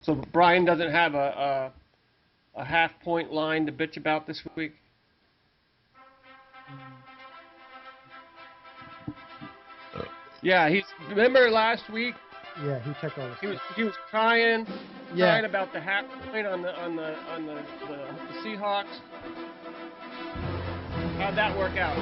So Brian doesn't have a half-point line to bitch about this week? Yeah, remember last week Yeah, he checked all this. he was crying Yeah. about the half point on the Seahawks. How'd that work out?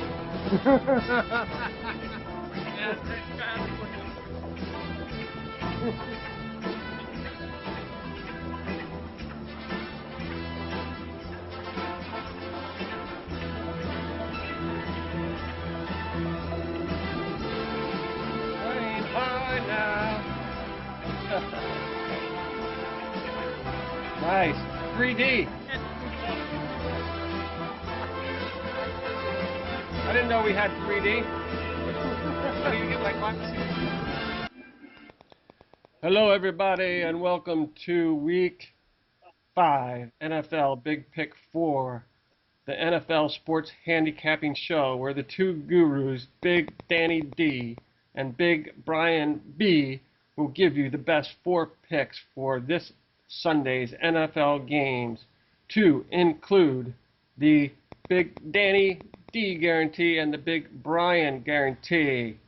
Flying high now. Nice. 3D. I didn't know we had 3D. How do you get my glasses? Hello, everybody, and welcome to Week 5 NFL Big Pick 4, the NFL Sports Handicapping Show, where the two gurus, Big Danny D and Big Brian B, will give you the best 4 picks for this Sunday's NFL games, to include the Big Danny D guarantee and the Big Brian guarantee.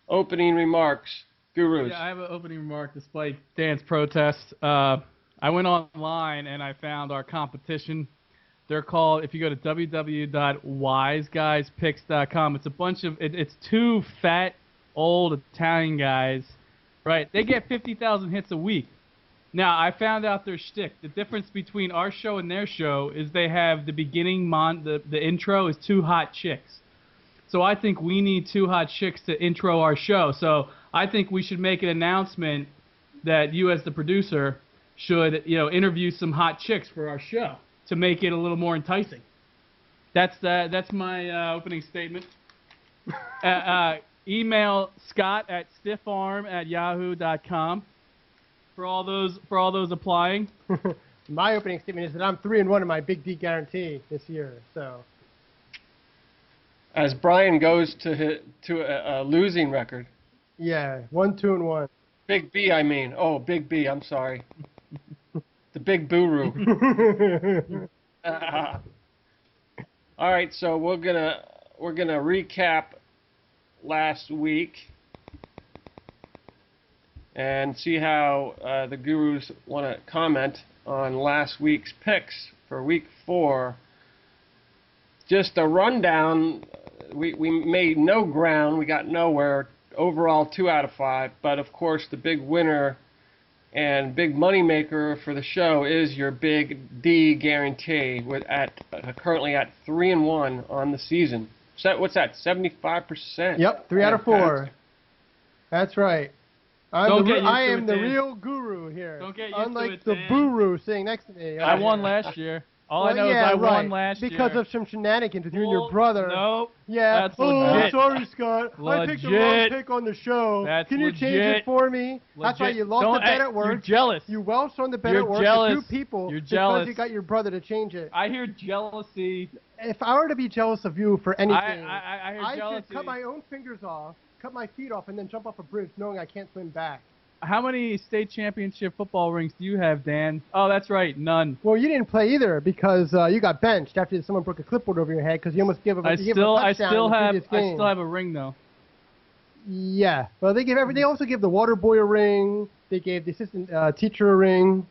Opening remarks, gurus. Yeah, I have an opening remark despite Dan's protest. I went online and I found our competition. They're called, if you go to www.wiseguyspicks.com, it's a bunch of, it's two fat, old Italian guys, right? They get 50,000 hits a week. Now, I found out their shtick. The difference between our show and their show is they have the beginning, the intro is 2 hot chicks. So I think we need 2 hot chicks to intro our show. So I think we should make an announcement that you, as the producer, should interview some hot chicks for our show to make it a little more enticing. That's my opening statement. Email scott@stiffarm@yahoo.com for all those applying. My opening statement is that I'm 3-1 in my Big D guarantee this year. So. As Brian goes to a losing record. Yeah, 1-2-1. Big B, I mean. Oh, Big B. I'm sorry. The Big Buru. All right, so we're gonna recap last week and see how the gurus want to comment on last week's picks for Week 4. Just a rundown. We made no ground. We got nowhere. Overall, 2 out of 5. But, of course, the big winner and big moneymaker for the show is your Big D guarantee, currently at 3-1 on the season. So, what's that, 75%? Yep, 3 out of 4. That's right. I am the real guru here. Don't get used to Unlike it, the Dan. Buru sitting next to me. I won last year. All I know is I won last year. Because of some shenanigans with you and your brother. No. Yeah. That's legit. Sorry, Scott. I picked the wrong pick on the show. That's Can you change it for me? That's why you lost the bet at work. You're jealous. You welched on the bet at work jealous. to 2 people. You're jealous. Because you got your brother to change it. I hear jealousy. If I were to be jealous of you for anything, I hear jealousy. should cut my own fingers off, cut my feet off, and then jump off a bridge knowing I can't swim back. How many state championship football rings do you have, Dan? Oh, that's right, none. Well, you didn't play either because you got benched after someone broke a clipboard over your head because you almost gave a touchdown in the previous game. I still have a ring though. Yeah. Well, they also give the water boy a ring. They gave the assistant teacher a ring.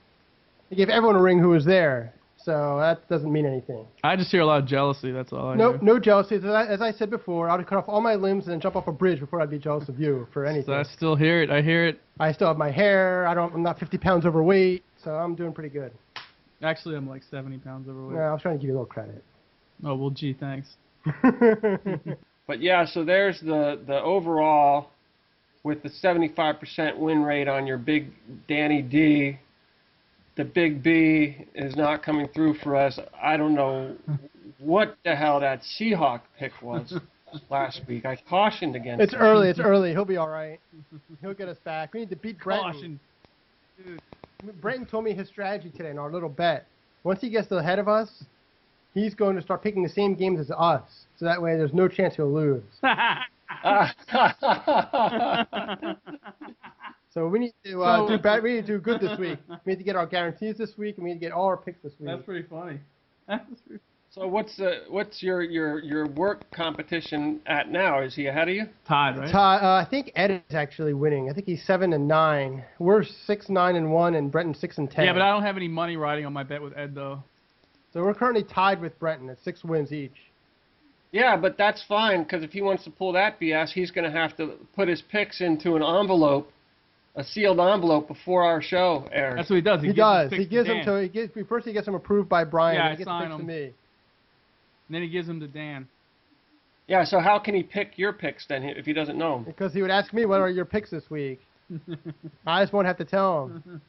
They gave everyone a ring who was there. So that doesn't mean anything. I just hear a lot of jealousy. That's all I hear. No jealousy. As I said before, I would cut off all my limbs and then jump off a bridge before I'd be jealous of you for anything. So I still hear it. I hear it. I still have my hair. I'm not 50 pounds overweight, so I'm doing pretty good. Actually, I'm like 70 pounds overweight. No, I was trying to give you a little credit. Oh, well, gee, thanks. But yeah, so there's the overall with the 75% win rate on your Big Danny D. The Big B is not coming through for us. I don't know what the hell that Seahawk pick was last week. I cautioned against it. It's early. He'll be all right. He'll get us back. We need to beat Brenton. Caution. Dude, Brenton told me his strategy today in our little bet. Once he gets ahead of us, he's going to start picking the same games as us. So that way there's no chance he'll lose. So we need to do bad. We need to do good this week. We need to get our guarantees this week, and we need to get all our picks this week. That's pretty funny. So what's your work competition at now? Is he ahead of you? Tied, right? I think Ed is actually winning. I think he's 7-9. We're 6-9-1, and Brenton's 6-10. Yeah, but I don't have any money riding on my bet with Ed though. So we're currently tied with Brenton at 6 wins each. Yeah, but that's fine, because if he wants to pull that BS, he's going to have to put his picks into an envelope, a sealed envelope, before our show airs. That's what he does. He does. He gives them to. First, he gets them approved by Brian. Yeah, and he gets I sign picks to them. me. And then he gives them to Dan. Yeah, so how can he pick your picks then if he doesn't know them? Because he would ask me, what are your picks this week? I just won't have to tell him.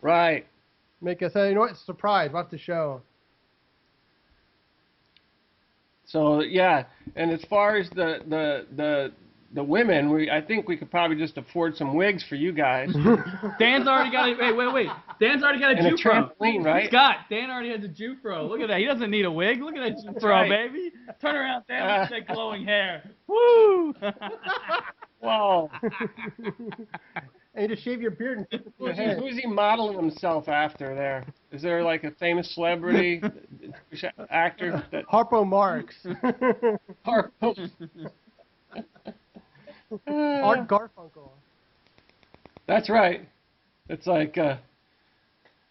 Right. Make us say, you know what? Surprise. Watch the show. So yeah, and as far as the women, I think we could probably just afford some wigs for you guys. Dan's already got a wait. Dan's already got a And a Jufro. trampoline, right? Scott, Dan already has a Jufro. Look at that. He doesn't need a wig. Look at that Jufro, right. baby. Turn around, Dan. Look at that glowing hair. Woo! Whoa. And you just shave your beard and put your head. Who's he modeling himself after there? Is there like a famous celebrity actor that Harpo Marx. Art Art Garfunkel. That's right. It's like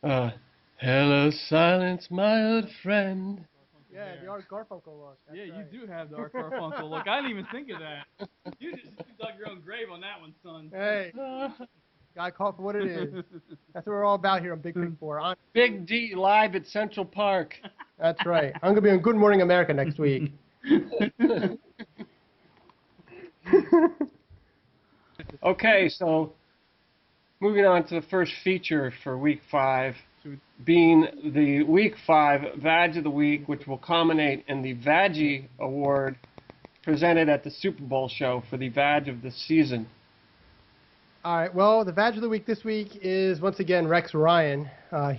hello silence, my old friend. Yeah, the Art Garfunkel look. That's Yeah, right. you do have the Art Garfunkel look. I didn't even think of that. You just dug your own grave on that one, son. Hey, gotta call it for what it is. That's what we're all about here on Big Big 4. Big D live at Central Park. That's right. I'm gonna be on Good Morning America next week. Okay, so moving on to the first feature for Week 5, being the Week 5 Vag of the Week, which will culminate in the Vaggie Award presented at the Super Bowl show for the Vag of the season. All right. Well, the Vag of the Week this week is once again Rex Ryan,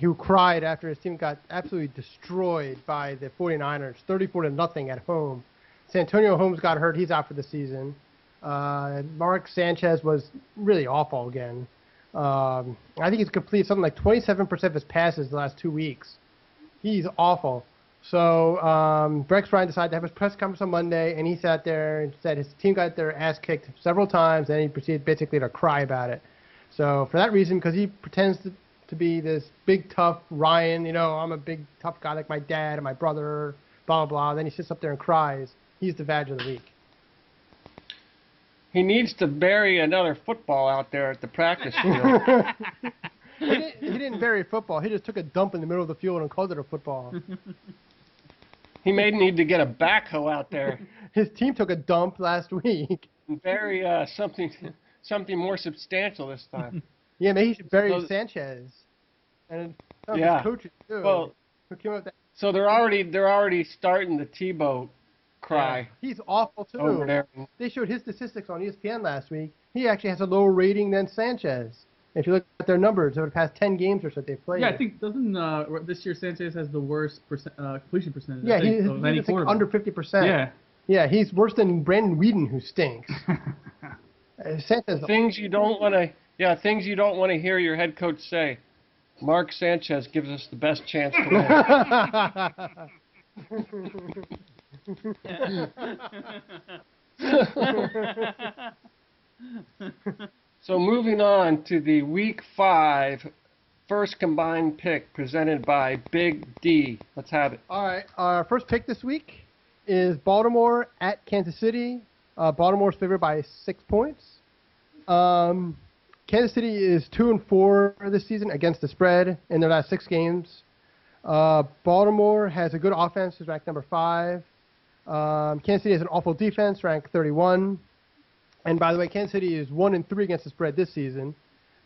who cried after his team got absolutely destroyed by the 49ers, 34-0 at home. Santonio Holmes got hurt; he's out for the season. Mark Sanchez was really awful again. I think he's completed something like 27% of his passes the last 2 weeks. He's awful. So Rex Ryan decided to have his press conference on Monday, and he sat there and said his team got their ass kicked several times, and he proceeded basically to cry about it. So for that reason, because he pretends to be this big, tough Ryan, you know, I'm a big, tough guy like my dad and my brother, blah, blah, blah. Then he sits up there and cries. He's the Vag of the Week. He needs to bury another football out there at the practice field. He didn't bury football. He just took a dump in the middle of the field and called it a football. He may need to get a backhoe out there His team took a dump last week. and bury something more substantial this time. Yeah, maybe he should bury So- Sanchez. And some of Yeah. his coaches too. Well, who came up with that. So they're already starting the Tebow cry He's awful too. over there. They showed his statistics on ESPN last week. He actually has a lower rating than Sanchez. If you look at their numbers over the past 10 games or so they've played. Yeah, I think doesn't this year Sanchez has the worst completion percentage? Yeah, I think, he's of any like quarterback. under 50%. Yeah. Yeah, he's worse than Brandon Whedon, who stinks. Sanchez. Things you don't want to hear your head coach say. Mark Sanchez gives us the best chance to win. So moving on to the Week 5 first combined pick presented by Big D. Let's have it. All right, our first pick this week is Baltimore at Kansas City. Baltimore's favored by 6 points. Kansas City is 2-4 this season against the spread in their last 6 games. Baltimore has a good offense, is ranked number 5. Kansas City has an awful defense, ranked 31. And by the way, Kansas City is 1-3 against the spread this season.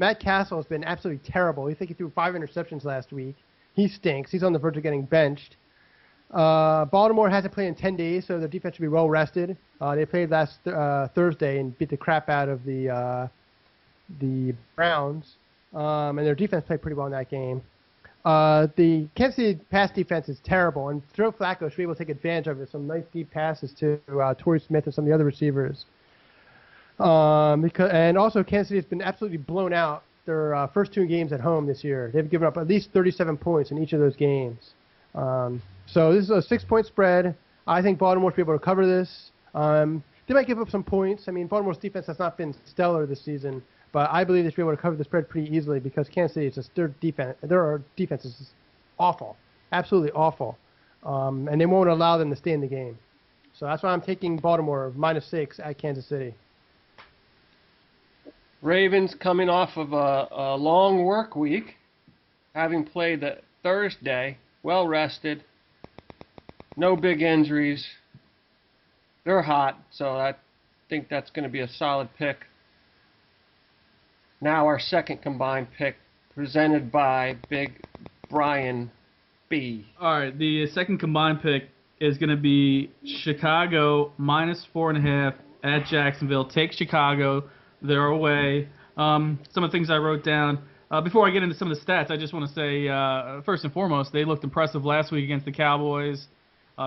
Matt Castle has been absolutely terrible. I think he threw 5 interceptions last week. He stinks. He's on the verge of getting benched. Baltimore hasn't played in 10 days, so their defense should be well rested. They played last Thursday and beat the crap out of the Browns, and their defense played pretty well in that game. The Kansas City pass defense is terrible, and Joe Flacco should be able to take advantage of it. Some nice deep passes to Torrey Smith and some of the other receivers. And also Kansas City has been absolutely blown out their first 2 games at home this year. They've given up at least 37 points in each of those games. So this is a 6-point spread. I think Baltimore will be able to cover this. They might give up some points. I mean, Baltimore's defense has not been stellar this season, but I believe they should be able to cover the spread pretty easily because Kansas City is just their defense is just awful, absolutely awful, and they won't allow them to stay in the game. So that's why I'm taking Baltimore -6 at Kansas City. Ravens coming off of a long work week, having played the Thursday, well rested, no big injuries. They're hot, so I think that's going to be a solid pick. Now our second combined pick, presented by Big Brian B. All right, the second combined pick is going to be Chicago -4.5 at Jacksonville. Take Chicago. They're away. Some of the things I wrote down. Before I get into some of the stats, I just want to say, first and foremost, they looked impressive last week against the Cowboys.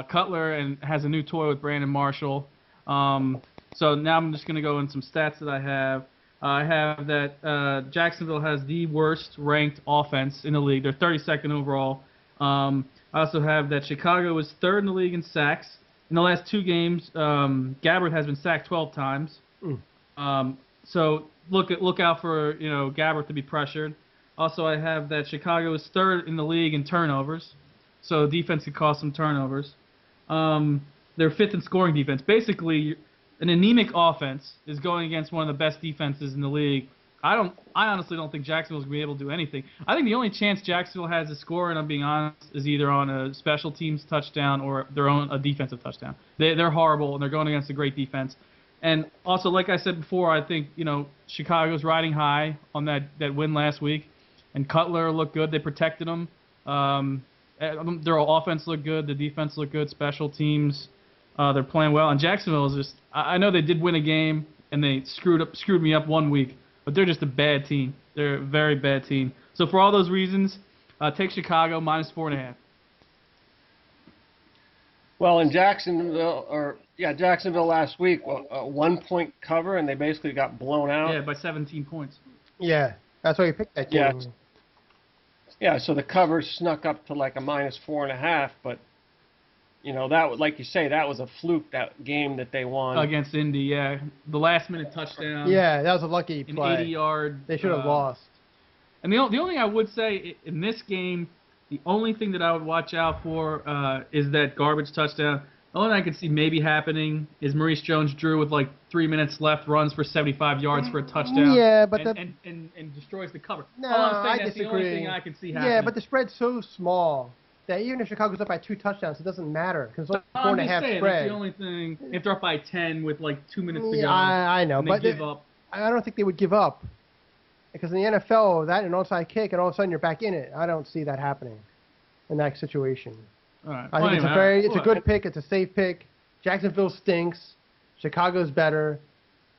Cutler has a new toy with Brandon Marshall. So now I'm just going to go in some stats that I have. I have that Jacksonville has the worst ranked offense in the league. They're 32nd overall. I also have that Chicago is 3rd in the league in sacks. In the last 2 games, Gabbert has been sacked 12 times. So look out for Gabbert to be pressured. Also, I have that Chicago is 3rd in the league in turnovers. So defense could cause some turnovers. They're 5th in scoring defense. Basically, an anemic offense is going against one of the best defenses in the league. I honestly don't think Jacksonville's going to be able to do anything. I think the only chance Jacksonville has to score, and I'm being honest, is either on a special teams touchdown or a defensive touchdown. They're horrible, and they're going against a great defense. And also, like I said before, I think Chicago's riding high on that win last week, and Cutler looked good. They protected them. Their offense looked good. The defense looked good. Special teams, they're playing well. And Jacksonville is just, I know they did win a game, and they screwed me up one week, but they're just a bad team. They're a very bad team. So for all those reasons, take Chicago -4.5. Well, in Jacksonville last week, a 1-point cover, and they basically got blown out. Yeah, by 17 points. Yeah, that's why you picked that game. Yeah, so the cover snuck up to like a -4.5, but that, like you say, that was a fluke, that game that they won against Indy. Yeah, the last-minute touchdown. Yeah, that was a lucky play. An 80-yard. They should have lost. And the only thing I would say in this game, the only thing that I would watch out for is that garbage touchdown. The only thing I could see maybe happening is Maurice Jones-Drew with like 3 minutes left runs for 75 yards for a touchdown. Yeah, but and destroys the cover. No, All I'm saying, I that's disagree. the only thing I could see happening. Yeah, but the spread's so small that even if Chicago's up by 2 touchdowns, it doesn't matter because it's only 4.5 spread. That's the only thing. If they're up by 10 with like 2 minutes to go, I know, and but they give up. I don't think they would give up because in the NFL, that an onside kick, and all of a sudden you're back in it. I don't see that happening in that situation. All right. I think it's a good pick. It's a safe pick. Jacksonville stinks. Chicago's better.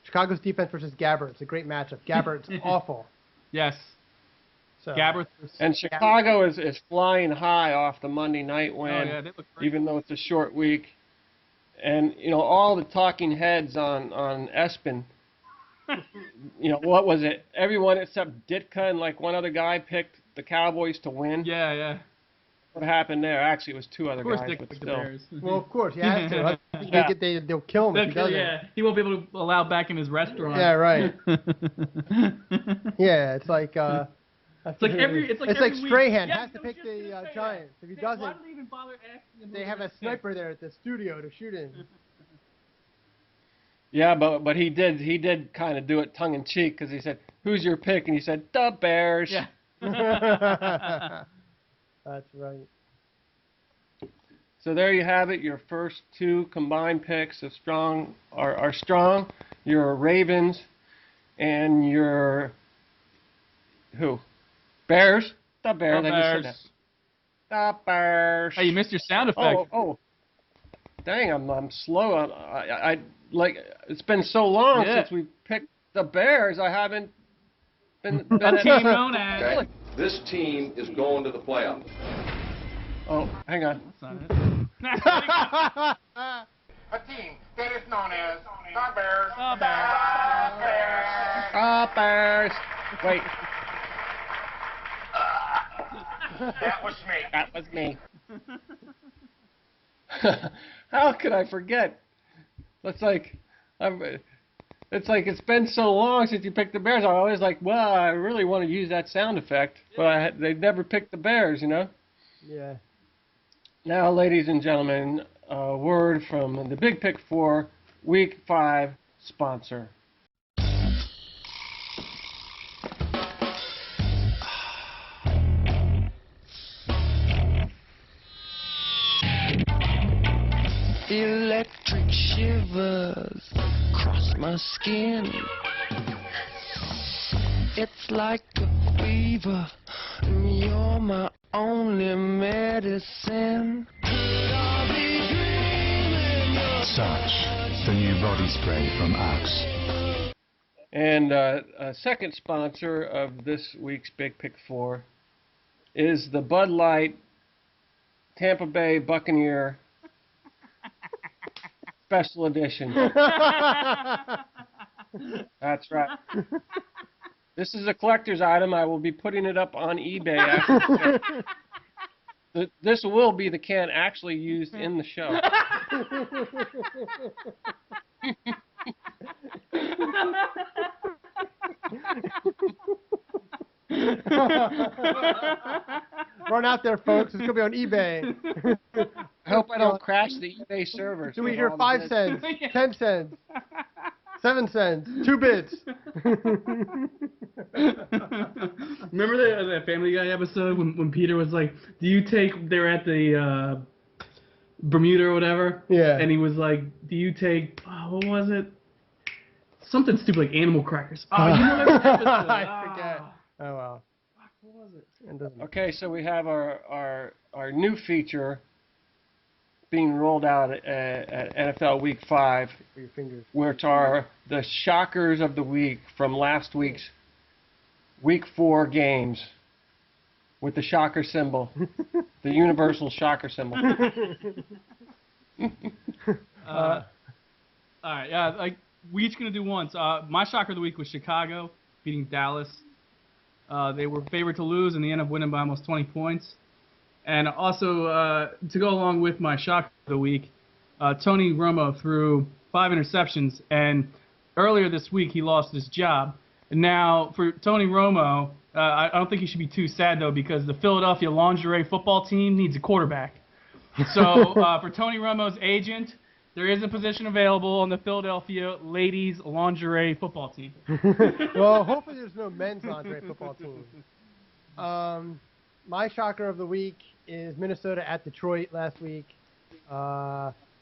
Chicago's defense versus Gabbert. It's a great matchup. Gabbert's awful. Yes. So, Gabbert. And Chicago is flying high off the Monday night win, they look great. even though it's a short week. And all the talking heads on Espen, what was it? Everyone except Ditka and like one other guy picked the Cowboys to win. Yeah. What happened there? Actually, it was 2 other guys, Dick but picked the still. Bears. Well, of course, he has to. They'll kill him if he doesn't. Yeah, he won't be able to allow back in his restaurant. Yeah, right. Yeah, it's like it's like every week. Strahan Yeah, has to pick the Giants. If he doesn't, why do they even bother asking him? they have a sniper there at the studio to shoot in. Yeah, but he did kind of do it tongue in cheek because he said, "Who's your pick?" And he said, "The Bears." Yeah. That's right. So there you have it. Your first 2 combined picks are strong. Your Ravens and your who? Bears. The Bears. The I just said Bears. that. The Bears. Hey, you missed your sound effect. Oh. Dang, I'm slow. I like it's been so long since we picked the Bears. I haven't been A team known as. Okay. This team is going to the playoffs. Oh, hang on. That's not it. a team that is known as the Bears. The Bears. Bears. Wait, That was me. that was me. How could I forget? It's like it's been so long since you picked the Bears. I always like, well, I really want to use that sound effect, but they never picked the Bears, you know. Yeah. Now, ladies and gentlemen, a word from the Big Pick 4 Week 5 sponsor. Electric shivers cross my skin. It's like a fever, and you're my only medicine. Such, the new body spray from Axe. And a second sponsor of this week's Big Pick 4 is the Bud Light Tampa Bay Buccaneer Special Edition. That's right. This is a collector's item. I will be putting it up on eBay after this will be the can actually used in the show. Run out there, folks. It's going to be on eBay. I hope I don't crash the eBay servers. Do we with hear all the 5 bids. cents, 10 cents, 7 cents, 2 bits? Remember that Family Guy episode when Peter was like, "Do you take?" They're at the Bermuda or whatever. Yeah. And he was like, "Do you take? What was it? Something stupid like animal crackers." Oh, you know that episode. I forget. Oh, well. What was it? It doesn't- Okay, so we have our new feature being rolled out at NFL Week 5, For your fingers. which are the shockers of the week from last week's Week 4 games with the shocker symbol, the universal shocker symbol. All right, yeah, like we each gonna do once. My shocker of the week was Chicago beating Dallas. They were favored to lose and they ended up winning by almost 20 points. And also, to go along with my shocker of the week, Tony Romo threw 5 interceptions, and earlier this week he lost his job. And now, for Tony Romo, I don't think he should be too sad, though, because the Philadelphia lingerie football team needs a quarterback. So, for Tony Romo's agent, there is a position available on the Philadelphia ladies lingerie football team. Well, hopefully there's no men's lingerie football team. My shocker of the week is Minnesota at Detroit last week.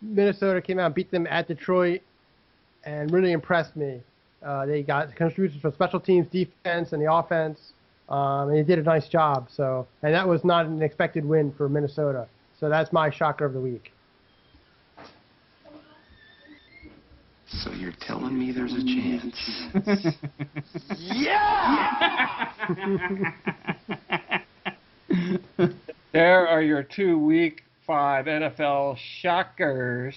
Minnesota came out and beat them at Detroit and really impressed me. They got contributions from special teams, defense, and the offense, and they did a nice job. So, and that was not an expected win for Minnesota. So that's my shocker of the week. So you're telling me there's a chance? There are your 2 Week 5 NFL shockers.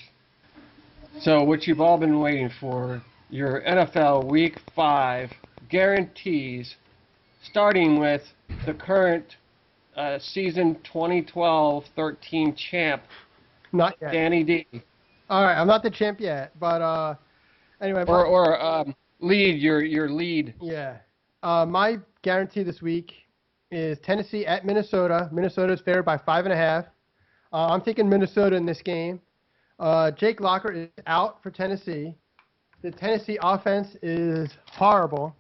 So what you've all been waiting for, your NFL Week 5 guarantees, starting with the current season 2012-13 champ, Not yet. Danny D. All right, I'm not the champ yet, but anyway. Or lead, your lead. Yeah. My guarantee this week is Tennessee at Minnesota. Minnesota is favored by 5.5. I'm taking Minnesota in this game. Jake Locker is out for Tennessee. The Tennessee offense is horrible.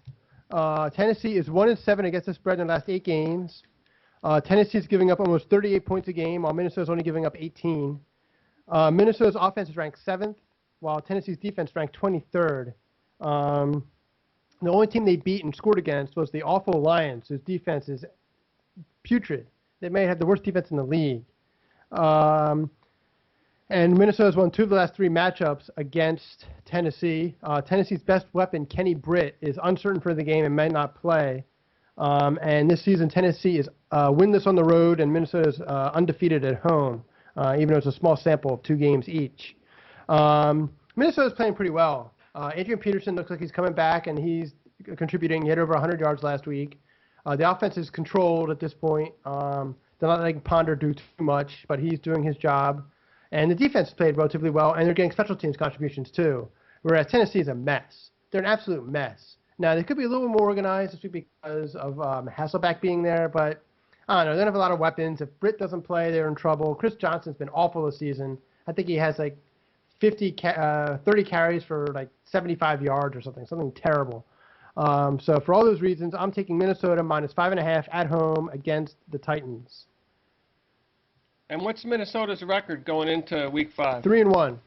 Tennessee is 1-7 against the spread in the last 8 games. Tennessee is giving up almost 38 points a game, while Minnesota's only giving up 18. Minnesota's offense is ranked 7th, while Tennessee's defense ranked 23rd. The only team they beat and scored against was the awful Lions, whose defense is putrid. They may have the worst defense in the league. And Minnesota's won 2 of the last 3 matchups against Tennessee. Tennessee's best weapon, Kenny Britt, is uncertain for the game and may not play. And this season, Tennessee is winless on the road, and Minnesota's undefeated at home, even though it's a small sample of 2 games each. Minnesota's playing pretty well. Adrian Peterson looks like he's coming back, and he's contributing. He hit over 100 yards last week. The offense is controlled at this point. They're not letting Ponder do too much, but he's doing his job. And the defense played relatively well, and they're getting special teams contributions too, whereas Tennessee is a mess. They're an absolute mess. Now, they could be a little more organized this week because of Hasselbeck being there, but I don't know. They don't have a lot of weapons. If Britt doesn't play, they're in trouble. Chris Johnson's been awful this season. I think he has like 30 carries for like 75 yards or something terrible. So for all those reasons, I'm taking Minnesota minus 5.5 at home against the Titans. And what's Minnesota's record going into Week 5? 3-1.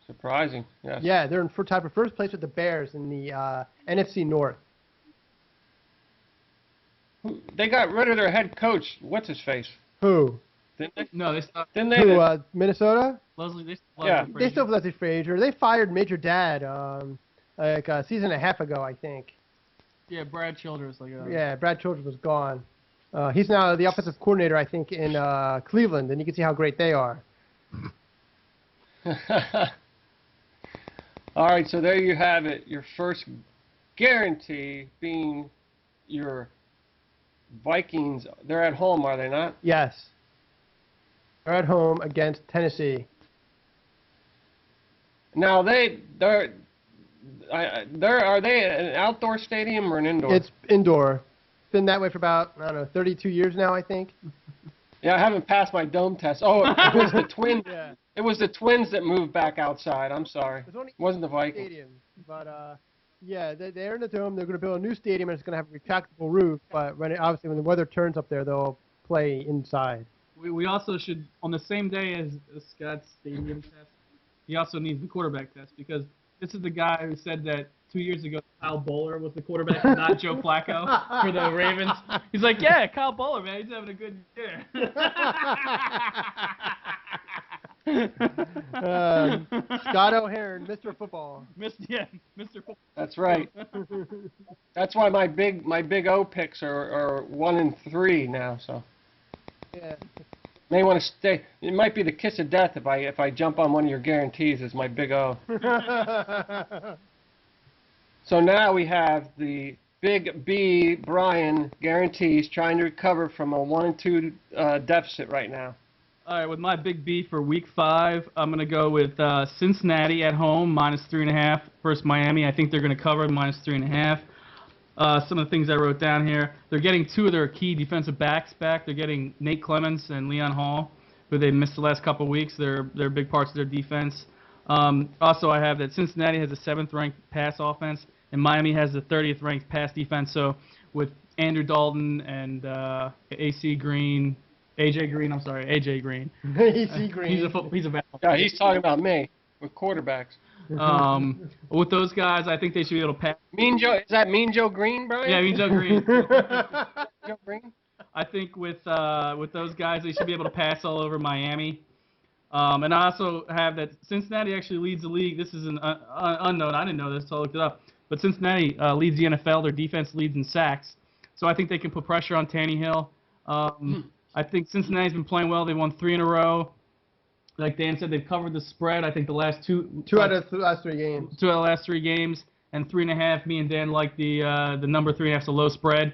Surprising. Yes. Yeah, they're in tied for first place with the Bears in the NFC North. They got rid of their head coach. What's his face? Who? Didn't they? No, they stopped. Didn't they? Who? Leslie? Leslie, they still Yeah. have They still have Leslie Frazier. They fired Major Dad like a season and a half ago, I think. Yeah, Brad Childress. Yeah, Brad Childress was gone. He's now the offensive coordinator, I think, in Cleveland, and you can see how great they are. All right, so there you have it. Your first guarantee being your Vikings. They're at home, are they not? Yes. They're at home against Tennessee. Now are they an outdoor stadium or an indoor? It's indoor. Been that way for about, 32 years now, I think. Yeah, I haven't passed my dome test. Oh, it was the Twins. Yeah. It was the Twins that moved back outside. I'm sorry. There's only It wasn't the Vikings. stadium, but yeah, they're in the dome. They're going to build a new stadium, and it's going to have a retractable roof. But obviously, when the weather turns up there, they'll play inside. We also should, on the same day as Scott's stadium test, he also needs the quarterback test, because this is the guy who said that 2 years ago Kyle Bowler was the quarterback, not Joe Flacco for the Ravens. He's like, yeah, Kyle Bowler, man, he's having a good year. Scott O'Hearn, Mr. Football. Mr. Football. That's right. That's why my big O picks are 1 and 3 now. So Yeah. may want to stay. It might be the kiss of death if I jump on one of your guarantees as my big O. So now we have the Big B Brian guarantees trying to recover from a 1-2 deficit right now. All right, with my big B for Week 5, I'm going to go with Cincinnati at home, minus 3.5 versus Miami. I think they're going to cover minus 3.5. Some of the things I wrote down here, they're getting 2 of their key defensive backs back. They're getting Nate Clements and Leon Hall, who they missed the last couple of weeks. They're big parts of their defense. Also, I have that Cincinnati has a 7th-ranked pass offense, and Miami has the 30th-ranked pass defense. So with Andrew Dalton and AJ Green. AC Green. He's a bad. Yeah, he's talking about me with quarterbacks. With those guys, I think they should be able to pass. Mean Joe, is that Mean Joe Green, Brian? Yeah, Joe Green. Joe Green? I think with those guys, they should be able to pass all over Miami. And I also have that Cincinnati actually leads the league. This is an unknown. I didn't know this, so I looked it up. But Cincinnati leads the NFL. Their defense leads in sacks. So I think they can put pressure on Tannehill. I think Cincinnati's been playing well. They won 3 in a row. Like Dan said, they've covered the spread. I think the last two out of the last 3 games. 2 out of the last 3 games, and 3.5. Me and Dan like the number 3.5 is a low spread.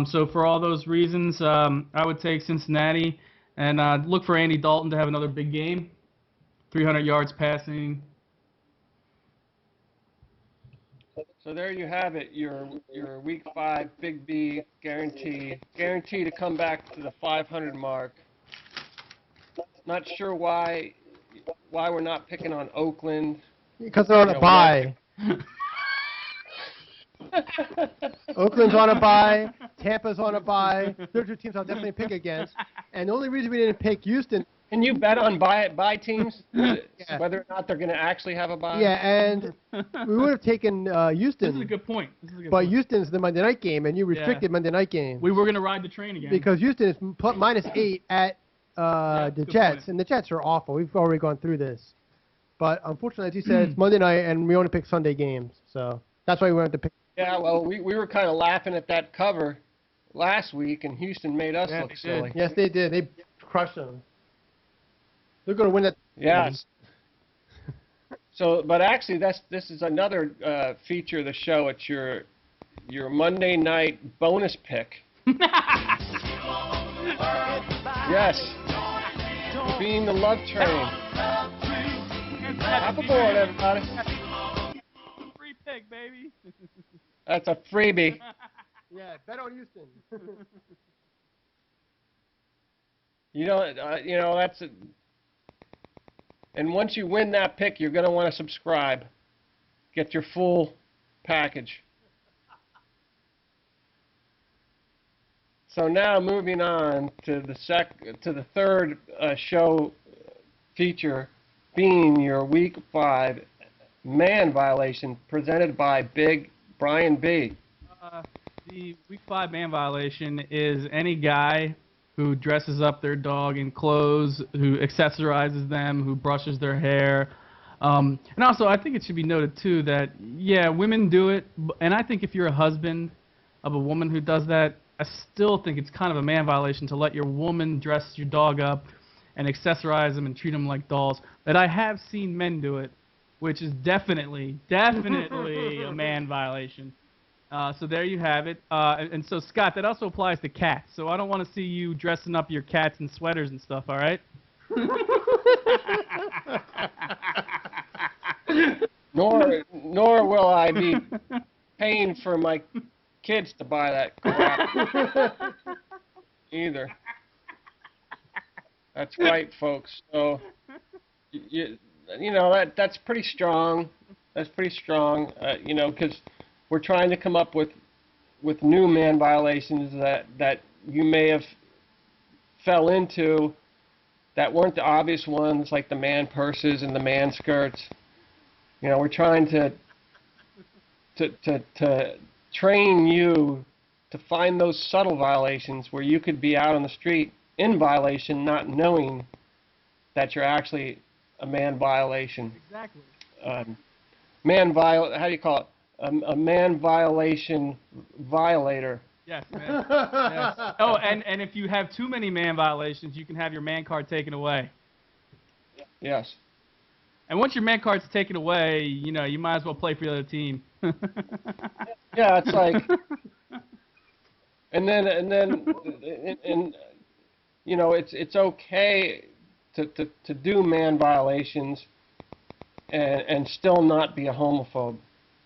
So for all those reasons, I would take Cincinnati and look for Andy Dalton to have another big game, 300 yards passing. So there you have it, your Week 5 Big B guarantee to come back to the 500 mark. Not sure why we're not picking on Oakland. Because they're on a bye. Oakland's on a bye. Tampa's on a bye. Those are 2 teams I'll definitely pick against. And the only reason we didn't pick Houston. Can you bet on bye teams? Whether or not they're going to actually have a bye? Yeah, and we would have taken Houston. This is a good point. But Houston's the Monday night game, and you restricted Monday night games. We were going to ride the train again. Because Houston is minus 8 at the Jets, point. and the Jets are awful. We've already gone through this. But unfortunately, as you said, it's Monday night, and we only pick Sunday games. So that's why we wanted to pick. Yeah, well, we were kind of laughing at that cover last week, and Houston made us look silly. Yes, they did. They crushed them. They're going to win that. Yes. So, but actually, this is another feature of the show. It's your Monday night bonus pick. Yes. Being the love train. Hop aboard, everybody. Free pick, baby. That's a freebie. Yeah, bet on Houston. You know that's a, and once you win that pick, you're going to want to subscribe. Get your full package. So now moving on to the third show feature, being your Week 5 man violation presented by Big Brian B. The Week 5 man violation is any guy who dresses up their dog in clothes, who accessorizes them, who brushes their hair. And also, I think it should be noted, too, that, yeah, women do it, and I think if you're a husband of a woman who does that, I still think it's kind of a man violation to let your woman dress your dog up and accessorize them and treat them like dolls. But I have seen men do it, which is definitely a man violation. So there you have it. And so, Scott, that also applies to cats. So I don't want to see you dressing up your cats in sweaters and stuff, all right? Nor will I be paying for my kids to buy that crap either. That's right, folks. So you know that's pretty strong. That's pretty strong. You know, because we're trying to come up with new man violations that you may have fell into that weren't the obvious ones, like the man purses and the man skirts. You know, we're trying to train you to find those subtle violations where you could be out on the street in violation, not knowing that you're actually a man violation. Exactly. How do you call it? A man violation violator. Yes, man. Yes. Oh, and if you have too many man violations, you can have your man card taken away. Yes. And once your man card's taken away, you know, you might as well play for the other team. Yeah, it's like, and you know, it's okay to do man violations and still not be a homophobe,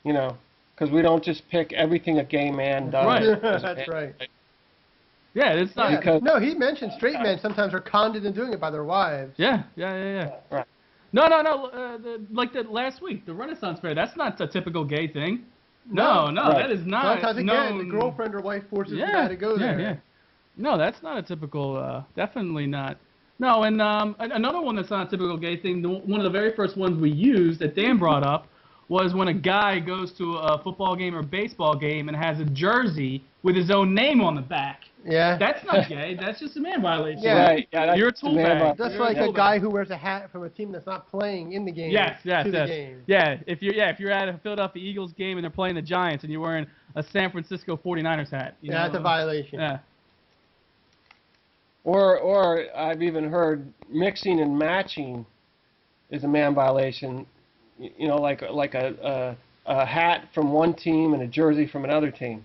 you know, because we don't just pick everything a gay man does. Right. That's right. Yeah, it's not. Because- No, he mentioned straight men sometimes are conned into doing it by their wives. Yeah. Right. No. Like the last week, the Renaissance Fair. That's not a typical gay thing. No, Right. that is not. Sometimes again, the girlfriend or wife forces the guy to go there. Yeah. No, that's not a typical. Definitely not. No, and another one that's not a typical gay thing. One of the very first ones we used that Dan brought up was when a guy goes to a football game or baseball game and has a jersey with his own name on the back. Yeah. That's not gay. That's just a man violation. Yeah. Right. Yeah, that's You're a tool man bag. That's You're like tool a guy bag. who wears a hat from a team that's not playing in the game. Yes. To the game. Yeah, if you're at a Philadelphia Eagles game and they're playing the Giants and you're wearing a San Francisco 49ers hat. You know? That's a violation. Yeah. Or I've even heard mixing and matching is a man violation. You know, like a hat from one team and a jersey from another team.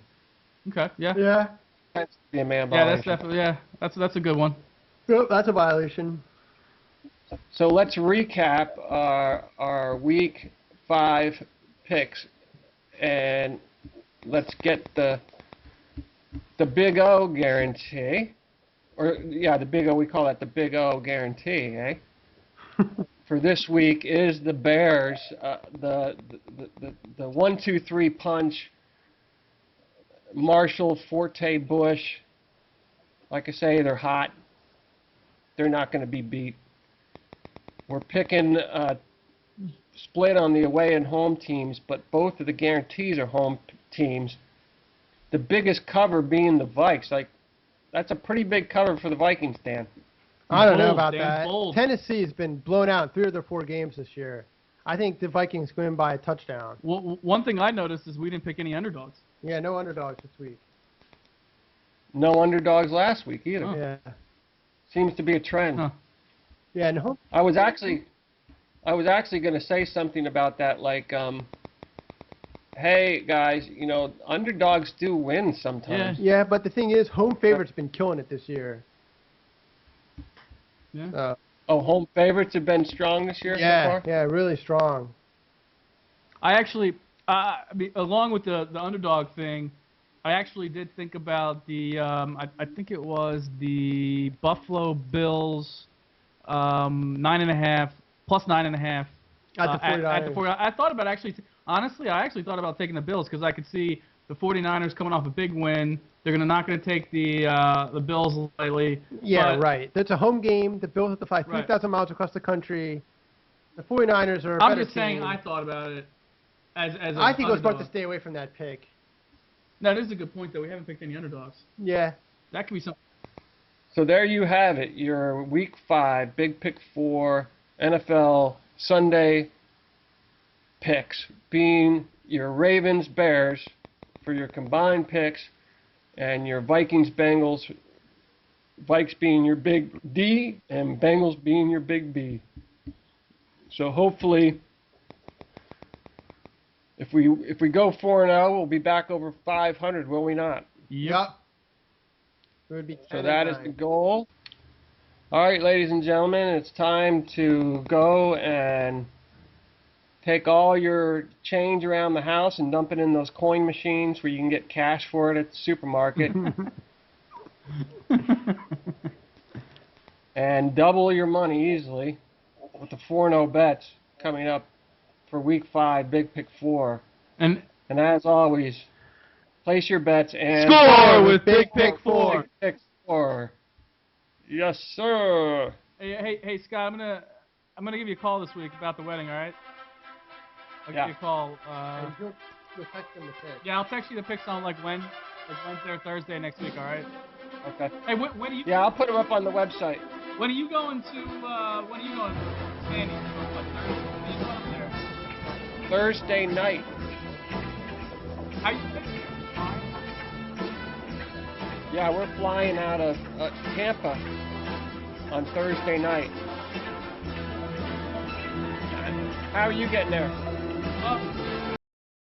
Okay. Yeah. Yeah. That's be a man Yeah, violation. that's definitely that's a good one. Yep, that's a violation. So let's recap our Week 5 picks, and let's get the Big O guarantee, the Big O. We call that the Big O guarantee, eh? For this week is the Bears, the 1-2-3 punch. Marshall, Forte, Bush. Like I say, they're hot. They're not going to be beat. We're picking split on the away and home teams, but both of the guarantees are home teams. The biggest cover being the Vikes. Like, that's a pretty big cover for the Vikings, Dan. I don't know Bold, about Dan, that. bold. Tennessee has been blown out in 3 of their 4 games this year. I think the Vikings win by a touchdown. Well, one thing I noticed is we didn't pick any underdogs. Yeah, no underdogs this week. No underdogs last week either. Oh. Yeah. Seems to be a trend. Huh. Yeah, and home. I was actually going to say something about that, like, hey guys, you know, underdogs do win sometimes. Yeah, but the thing is, home favorites have been killing it this year. Yeah. Oh, home favorites have been strong this year so far? Yeah, really strong. I actually, I mean, along with the underdog thing, I actually did think about the, I think it was the Buffalo Bills, 9.5 plus 9.5. At the 49ers. At the 49ers. I thought about honestly, I actually thought about taking the Bills because I could see the 49ers coming off a big win. They're not going to take the Bills lightly. Yeah, but right. It's a home game. The Bills have to fly 3,000 miles across the country. The 49ers are a I'm better just saying team. I thought about it as I think it was smart underdog. to stay away from that pick. That is a good point, though. We haven't picked any underdogs. Yeah. That could be something. So there you have it, your Week 5 Big Pick 4 NFL Sunday picks, being your Ravens Bears for your combined picks, and your Vikings Bengals, Vikes being your big D and Bengals being your big B. So hopefully, if we go 4-0, we'll be back over 500, will we not? Yep. It would be 10 So that is the goal. All right, ladies and gentlemen, it's time to go and take all your change around the house and dump it in those coin machines where you can get cash for it at the supermarket. And double your money easily with the 4-0 bets coming up for Week 5, Big Pick 4. And as always, place your bets and score with Big Pick 4. Big Pick 4. Yes, sir. Hey, Scott, I'm gonna give you a call this week about the wedding. All right? I'll give you a call. And you'll text them the pick. Yeah, I'll text you the picks on like Wednesday or Thursday next week. All right? Okay. Hey, when are you? Yeah, I'll put them up on the website. When are you going to? When are you going to Sandy? What, Thursday? When are you going up there? Thursday night. How you fixing it? Yeah, we're flying out of Tampa on Thursday night. How are you getting there? Well,